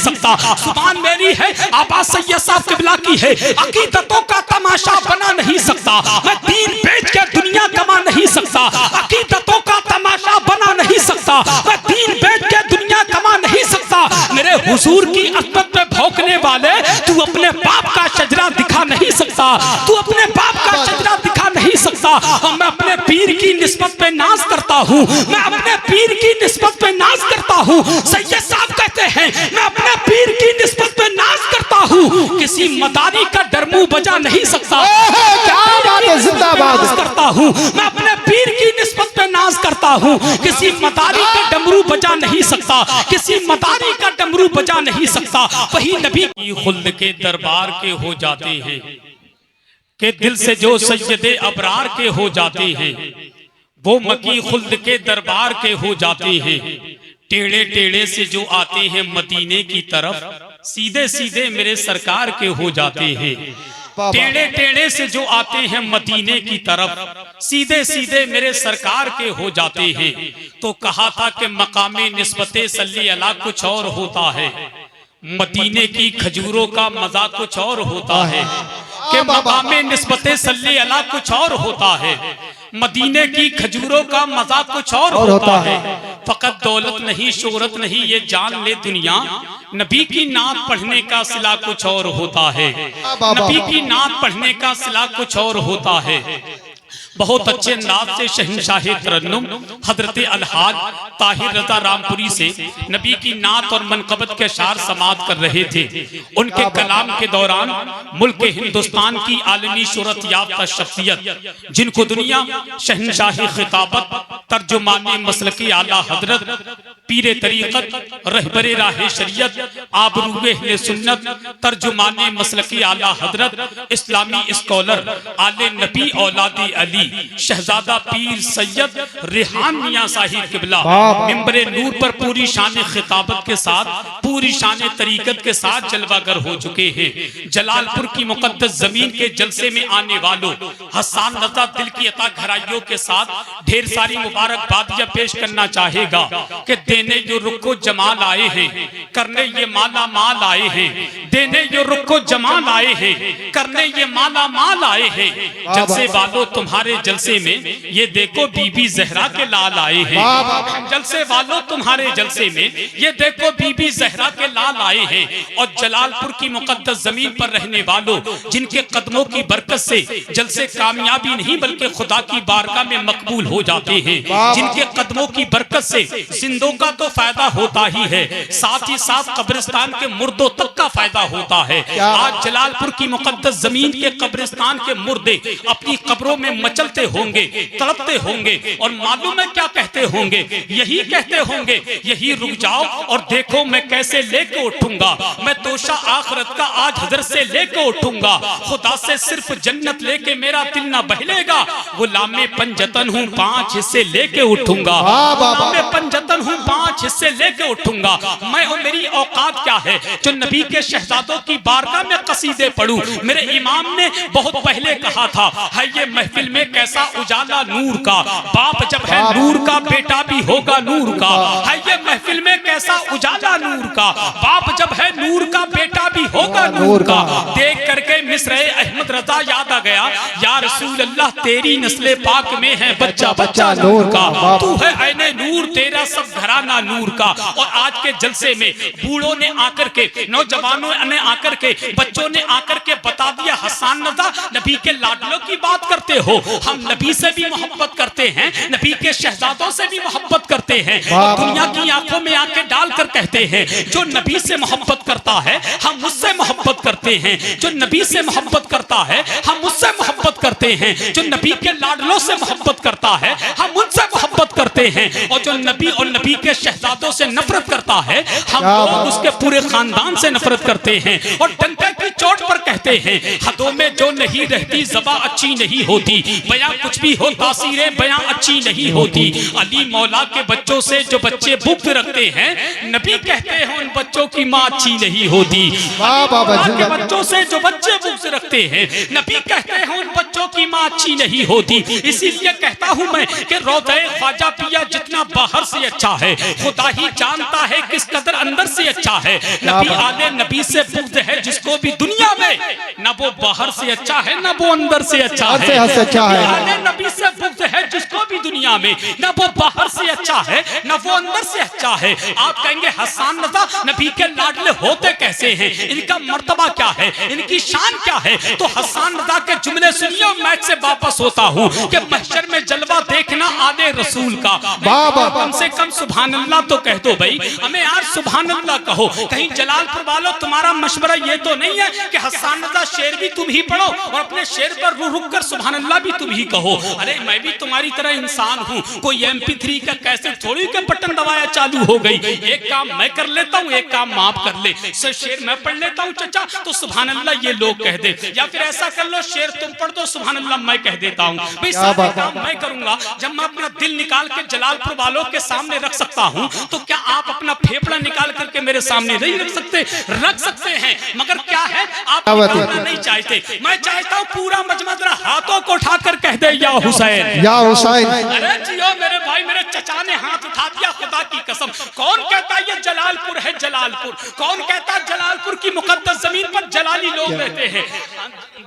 सकता। जुबान मेरी है, आवाज सैयद साहब किबला की है, अकीदतों का तमाशा बना नहीं सकता। मैं दीन बेच के दुनिया कमा नहीं सकता, अकीदतों का तमाशा बना नहीं सकता। मैं दीन बेच के दुनिया कमा नहीं सकता। मेरे हुजूर की अज़मत पे भौंकने वाले, तू अपने बाप का शजरा दिखा नहीं सकता, तू अपने बाप का शजरा दिखा नहीं सकता। और मैं अपने पीर की निस्बत पे नाज करता हूँ, मैं अपने पीर की निस्बत पे नाज करता हूँ। सैयद साहब कहते हैं मैं अपने पीर की निस्बत पे नाज करता हूँ, किसी मदारी का डरमू बजा नहीं सकता। क्या बात है, जिंदाबाद करता हूँ, मैं अपने पीर की निस्बत पे नाज करता हूँ, किसी मदारी का डमरू बजा नहीं सकता, किसी मदारी का डमरू बजा नहीं सकता। वही नबी की खुल्द के दरबार के हो जाते हैं, के दिल से जो सैयदे अबरार के हो जाते हैं, वो मकी खुल्द के दरबार के हो जाते हैं। टेढ़े टेढ़े से जो आते हैं मदीने की तरफ, सीधे सीधे मेरे सरकार के हो जाते हैं। टेढ़े टेढ़े से जो आते हैं मदीने की तरफ, सीधे सीधे मेरे सरकार के हो जाते हैं। तो कहा था कि मकामे निस्बते सल्ली अला कुछ और होता है, मदीने की खजूरों का मजा कुछ और होता है। कि मकामे निस्बते सल्ली अला कुछ और होता है, मदीने की खजूरों का मजा कुछ और होता है। फकत दौलत नहीं, शोहरत नहीं, ये जान ले दुनिया, नबी की नात पढ़ने का सिला कुछ और होता है, नबी की नात पढ़ने का सिला कुछ और होता है। बहुत अच्छे अंदाज से शहंशाह तरन्नुम हजरत अलहाज ताहिर रजा रामपुरी से नबी की नात और मनकबत के शार समात कर रहे थे। उनके कलाम के दौरान मुल्क हिंदुस्तान की आलमी शोहरत याफ्ता शख्सियत, जिनको दुनिया शहंशाह खिताबत, तर्जुमाने मसलकी आला हजरत, पीरे तरीकत, रहबरे राह शरीयत, आबरूए अहले सुन्नत, तर्जुमाने मसलकी आला हजरत, इस्लामी स्कॉलर, आले नबी औलादी अली, शहजादा पीर सैयद रेहान मियां साहिब किबला मिंबरे नूर पर पूरी शान खिताबत के साथ, पूरी शान तरीकत के साथ जलवागर हो चुके हैं। जलालपुर की मुकद्दस जमीन के जलसे में आने वालों हसन रजा दिल की अता घराइयों के साथ ढेर सारी मुबारकबादियां पेश करना चाहेगा कि देने जो रुको जमाल आए हैं, करने ये माला माल आए हैं, देने जो रुको जमाल आए हैं, करने ये माला माल आए हैं। जलसे वालों तुम्हारे जलसे में ये देखो बीबी जहरा के लाल आए हैं, जलसे वालों तुम्हारे जलसे में ये देखो बीबी जहरा के लाल आए हैं। और जलालपुर की मुकद्दस जमीन पर रहने वालों, जिनके कदमों की बरकत से जलसे कामयाबी नहीं बल्कि खुदा की बारगाह में मकबूल हो जाते हैं, जिनके कदमों की बरकत से जिंदों का तो फायदा होता ही है, साथ ही साथ कब्रिस्तान के मुर्दों तक का फायदा होता है। आज जलालपुर की मुकद्दस जमीन के कब्रिस्तान के मुर्दे अपनी कब्रों में मचलते होंगे, तड़पते होंगे, और मालूम है क्या कहते होंगे, यही कहते होंगे, यही रुक जाओ और देखो मैं कैसे लेके उठूंगा, मैं तोशा आखिरत का आज हजरत से लेके उठूंगा, खुदा से सिर्फ जन्नत लेके मेरा दिल ना बहलेगा, गुलामे पंजतन हूँ 5 हिस्से लेके उठूंगा, गुलामे पंजतन हूँ 5 हिस्से लेके उठूंगा। मैं और मेरी औकात क्या है जो नबी के शहजादों की बारगाह में कसीदे पढ़ूं। मेरे इमाम ने बहुत पहले कहा था, है ये महफिल में कैसा उजाला नूर का, बाप जब है नूर का बेटा भी होगा नूर का, है ये महफिल में कैसा उजाला नूर का, बाप जब है नूर का बेटा भी होगा नूर का। देख करके मिस्र अहमद रजा याद आ गया, या रसूल अल्लाह तेरी नस्ले पाक में है बच्चा बच्चा नूर का, तू है ऐने नूर, तेरा सब घराना नूर का। और आज के जलसे में बूढ़ों ने आकर के, नौजवानों ने आकर के, बच्चों ने आकर के बता दिया, हसन रजा नबी के लाडलों की बात करते हो, हम नबी से भी मोहब्बत करते हैं, नबी के शहजादों से भी मोहब्बत करते हैं, और दुनिया की आंखों में आंखें डालकर कहते हैं जो नबी से मोहब्बत करता है हम उससे मोहब्बत करते हैं, जो नबी से मोहब्बत करता है हम उससे मोहब्बत करते हैं, जो नबी के लाडलों से मोहब्बत करता है हम उनसे मोहब्बत करते हैं, और जो नबी और नबी के शहजादों से नफरत करता है हम लोग उसके पूरे खानदान से नफरत करते हैं। और डंके की चोट पर कहते हैं, हदों में जो नहीं रहती ज़बां अच्छी नहीं होती, बयां कुछ भी हो तासीरें बयां अच्छी नहीं होती। अली मौला के बच्चों से जो बच्चे बुग़्ज़ रखते हैं, नबी कहते हैं उन बच्चों की माँ अच्छी नहीं होती। के बच्चों से जो बच्चे बुग़्ज़ रखते हैं, नबी कहते हैं उन बच्चों की माँ अच्छी नहीं होती। इसीलिए कहता हूँ मैं कि रोज़े ख्वाजा पिया जितना बाहर से अच्छा है, खुदा ही जानता है किस कदर अंदर से अच्छा है। नबी आले नबी से बुग़्ज़ है जिसको भी दुनिया में, न वो बाहर से अच्छा है न वो अंदर से अच्छा है। आले नबी से बुग़्ज़ है जिसको भी दुनिया में, न वो बाहर से अच्छा है न वो अंदर से अच्छा है। आप कहेंगे हसन रज़ा नबी के लाडले होते कैसे हैं, इनका मर्तबा क्या है, इनकी शान क्या है? तो हसन रज़ा के जुमले सुनिए और मैं से वापस होता हूँ कि महशर में जलवा देखना आले रसूल का। कम से कम सुभान अल्लाह तो कह दो भाई, हमें यार सुभान अल्लाह कहो। कहीं जलालपुर वालों तुम्हारा मशवरा ये तो नहीं है कि हसन रज़ा शेर भी तुम ही पढ़ो और अपने शेर पर रुक कर सुभान अल्लाह भी तुम ही कहो। अरे मैं भी तुम्हारी तरह इंसान हूँ, कोई MP3 का कैसेट थोड़ी के बटन दबाया चालू हो गई। एक काम मैं कर लेता हूँ, एक काम माफ कर ले। शेर मैं पढ़ लेता हूँ चचा तो सुभान अल्लाह ये लोग कह दे, या फिर ऐसा कर लो शेर तुम पढ़ दो सुभान अल्लाह मैं कह देता हूँ। भाई सारे काम मैं करूंगा। जब मैं अपना दिल निकाल के जलालपुर वालों के सामने रख सकता हूँ तो क्या आप अपना फेफड़ा निकाल करके मेरे सामने नहीं रख सकते? रख सकते हैं, मगर क्या है आप नहीं चाहते। मैं चाहता हूँ पूरा मजमा जरा हाथों को उठाकर कह दे या हुसैन, या हुसैन। अरे जियो मेरे भाई, मेरे चचा ने हाथ उठा दिया, खुदा की कसम। कौन कहता है ये जलालपुर है? जलालपुर कौन कहता है? जलालपुर की मुकद्दस जमीन पर जलाली लोग रहते हैं,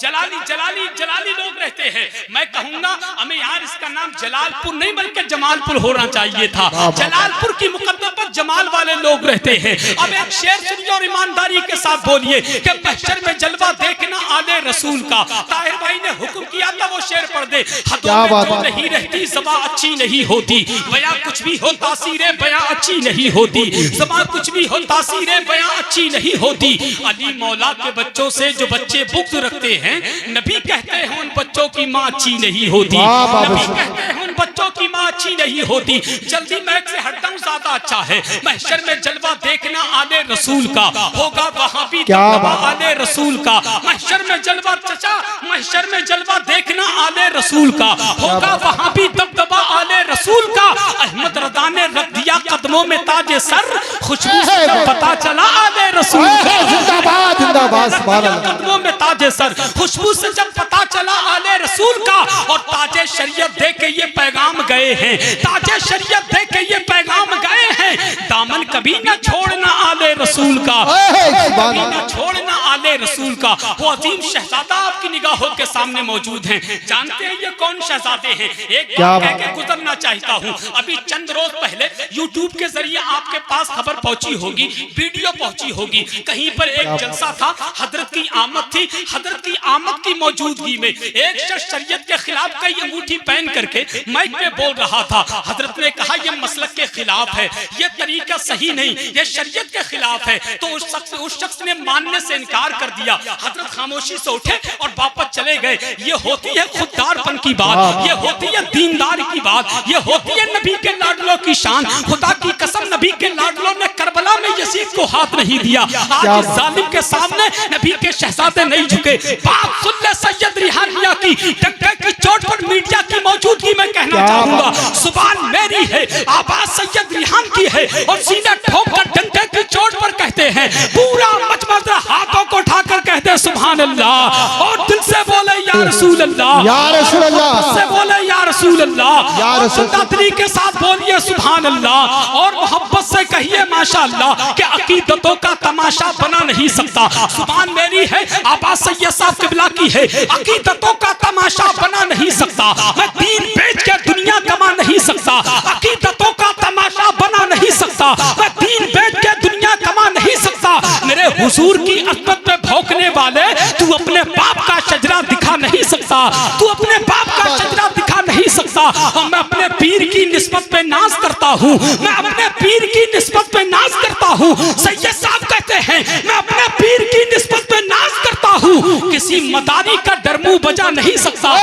जलाली लोग रहते हैं। मैं कहूंगा हमें यार इसका नाम जलालपुर नहीं बल्कि जमालपुर होना चाहिए था। जलालपुर की मुकद्दस पर जमाल वाले लोग रहते हैं। अब एक शेर सुनिए और ईमानदारी के साथ बोलिए कि महशर में जलवा देखना आले रसूल का। ताहिर भाई ने हुक्म किया था वो शेर पढ़ दे। हदों में जो नहीं रहती ज़बां अच्छी नहीं होती, बयां कुछ भी हो तासीरे बयां अच्छी नहीं होती, ज़बां कुछ भी हो तासीरे बयां अच्छी नहीं होती। अली मौला के बच्चों से जो बच्चे बुग़्ज़ रखते हैं, नबी कहते हैं उन बच्चों की माँ अच्छी नहीं होती। नबी कहते हैं उन बच्चों की माँ अच्छी नहीं होती। जल्दी मैक से हटता हूँ, ज्यादा अच्छा है। महशर में जलवा देखना आले रसूल का, होगा वहाँ भी दबदबा आले रसूल का। महशर में जलवा चचा, महशर में जलवा देखना आले रसूल का, होगा वहाँ भी दबदबा आले रसूल का। अहमद रज़ा ने रख दिया कदमों में ताजे सर, खुशबू से जब पता चला आले रसूल का। जिंदाबाद जिंदाबाद, कदमों में ताजे सर, खुशबू से जब पता चला आले रसूल का। और ताजे शरीयत दे के ये पैगाम गए हैं, ताजे शरीयत दे के ये पैगाम गए हैं। दामन कभी न छोड़ना आले रसूल का, कभी न छोड़ना आले रसूल का। वो अजीम शहजादा आपकी निगाहों के सामने मौजूद हैं। जानते हैं ये कौन शहजादे हैं? एक बात कह के गुजरना चाहता हूँ। अभी चंद रोज पहले यूट्यूब के जरिए आपके पास खबर पहुंची होगी, वीडियो पहुंची होगी। कहीं पर एक जलसा था, हजरत की आमद थी। हजरत की आमद की मौजूदगी में एक शख्स शरीयत के खिलाफ कई अंगूठी पहन करके माइक पे बोल रहा था। हजरत ने कहा यह मसलक के खिलाफ है, यह तरीका सही नहीं, यह शरीयत के खिलाफ है। तो उस शख्स ने मानने से इनकार कर दिया। हजरत खामोशी से उठे और वापस चले गए। ये होती है खुददारपन की बात, ये होती है दीनदार की बात, ये होती है नबी के लाडलों की शान। खुदा की कसम नबी के लाडलों ने करबला में यजीद को हाथ नहीं दिया। आज जालिम के सामने नबी के शहजादे नहीं झुके। बात सुन ले सैयद रिहानिया की, डंके की चोट पर मीडिया की मौजूदगी में कहना चाहूंगा, जुबान मेरी है, आवाज सैयद रिहान की है। और सीने ठोक कर डंके की चोट पर कहते हैं, पूरा मजमा हाथों को उठाकर कहते हैं सुभान अल्लाह। और दिल से बोले या रसूल अल्लाह, या रसूल अल्लाह, से बोले या रसूल अल्लाह, या रसूल के साथ बोलिए सुभान अल्लाह। और मोहब्बत से कहिए माशाअल्लाह कि अकीदतों का तमाशा बना नहीं सकता। जुबान मेरी है, आवाज सैयद साहब किबला की है, अकीदतों का तमाशा बना नहीं सकता। मैं दीन बेच के दुनिया कमा नहीं सकता, अकीदतों का तमाशा बना नहीं सकता। मैं दीन बेच के दुनिया कमा नहीं सकता। मेरे हुजूर की अज़मत पे भौंकने वाले, तू अपने बाप का शजरा दिखा नहीं सकता, तू अपने बाप का शजरा दिखा नहीं सकता। और मैं अपने पीर की निस्बत पे नाज करता हूँ, मैं अपने पीर की निस्बत पे नाज करता हूँ। सैयद साहब कहते हैं मैं अपने पीर की निस्बत पे नाज करता हूँ, किसी मदारी का डर मुंह बजा नहीं सकता।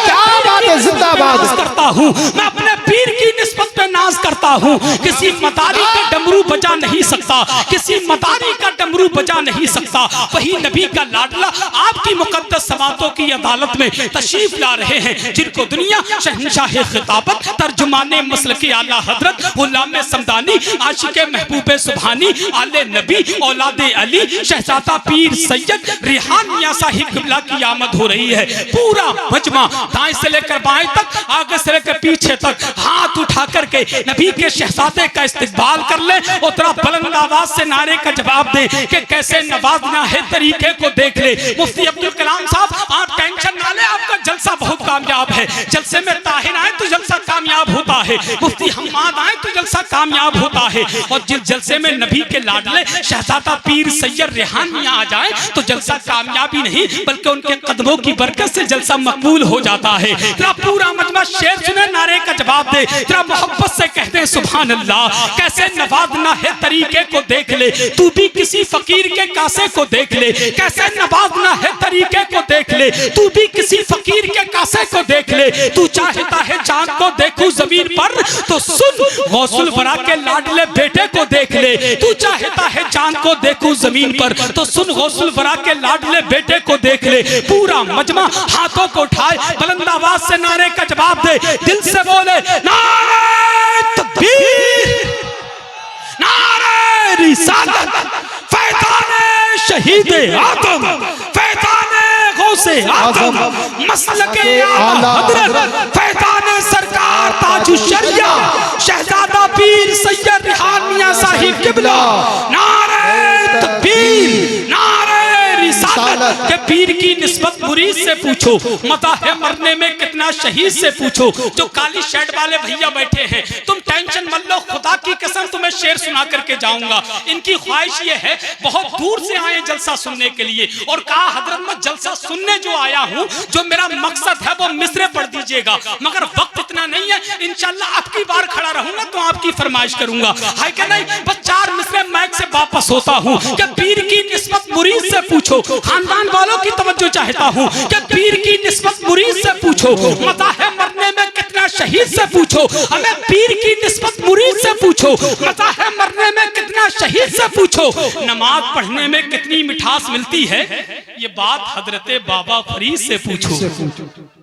क्या बात है, जिंदाबाद करता हूँ। मैं अपने पीर की निस्बत पे नाज करता हूँ, किसी मदारी का डमरू बजा नहीं सकता, किसी मदारी का डमरू बजा नहीं सकता, वही नबी का लाडला आपकी मुकद्दस समातों की अदालत में तशरीफ ला रहे हैं, जिनको दुनिया शहंशाह खिताबत, तर्जुमाने मसल के आला हजरत, गुलाम समदानी, आशिक महबूब सुभानी, आले नबी, औलादे अली, शहजादा पीर सैयद रिहान मियां साहिब किबला की आमद हो रही है। पूरा मजमा दाएं से लेकर बाएं तक, आगे से लेकर पीछे तक हाथ उठा करके नबी के शहजादे का इस्तकबाल कर ले और तेरा बुलंद आवाज से नारे का जवाब दे कि कैसे नवाजना है तरीके को देख ले। मुफ्ती अब्दुल कलाम साहब, आप टेंशन ना ले, आपका जलसा बहुत कामयाब है। जलसे में ताहिर आए तो जलसा कामयाब होता है, मुफ्ती हम्माद आए तो जलसा कामयाब होता है, और जिस जलसे में नबी के लाडले शहजादा पीर सैयद रेहान मियां आ जाए तो जलसा कामयाबी नहीं बल्कि उनके कदमों की बरकत से जलसा मकबूल हो जाता है। तेरा पूरा मजमा शेर सुने, नारे का जवाब दे, तेरा मोहब्बत से कहते हैं सुभान अल्लाह। कैसे नवाजना है तरीके को देख ले, तू भी किसी फकीर के कासे को देख ले। कैसे नवाजना है तरीके को देख ले, तू भी किसी फकीर के कासे को देख ले। तू चाहता है चांद को देखूं जमीन पर तो सुन गौसुल वरा के लाडले बेटे को देख ले। तू चाहता है चांद को देखूं जमीन पर तो सुन गौसुल वरा के लाडले बेटे को देख ले। पूरा मजमा हाथों को उठाए, बुलंद आवाज से नारे का जवाब दे, दिल से बोले नारे तकबीर, नारे रिसालत, फैज़ाने शहीद आदम, फैज़ाने गौसे आदम, मसलके आला हजरत, फैज़ाने सरकार ताजुश शरिया, शहजादा पीर सैयद रिहान मियां साहिब किबला। नारे तकबीर, नारे रिसालत के पीर की निस्बत मुरीद से पूछो, मता है मरने में कितना शहीद से पूछो। जो काली शर्ट वाले भैया बैठे हैं, तुम टेंशन मत लो, खुदा की कसम तुम्हें शेर सुना करके जाऊंगा। इनकी ख्वाहिश ये है, बहुत दूर से आए जलसा सुनने के लिए, और कहा हजरत मैं जलसा सुनने जो आया हूँ, जो मेरा मकसद है वो मिसरे पढ़ दीजिएगा, मगर वक्त इतना नहीं है, इंशाल्लाह आपकी बार खड़ा रहूंगा तो आपकी फरमाइश करूंगा, है कि नहीं। बस 4 मिसरे मैक से वापस होता हूँ कि पीर की निस्बत मुरीद से पूछो, खानदान वालों की तवज्जो चाहता हूँ कि पीर की निस्बत मुरीद से पूछो, मता है मरने में कितना शहीद से पूछो। हमें पीर की निस्बत मुरीद से पूछो, मता है मरने में कितना शहीद से पूछो। नमाज पढ़ने में कितनी मिठास मिलती है, ये बात हजरत बाबा फरीद से पूछो।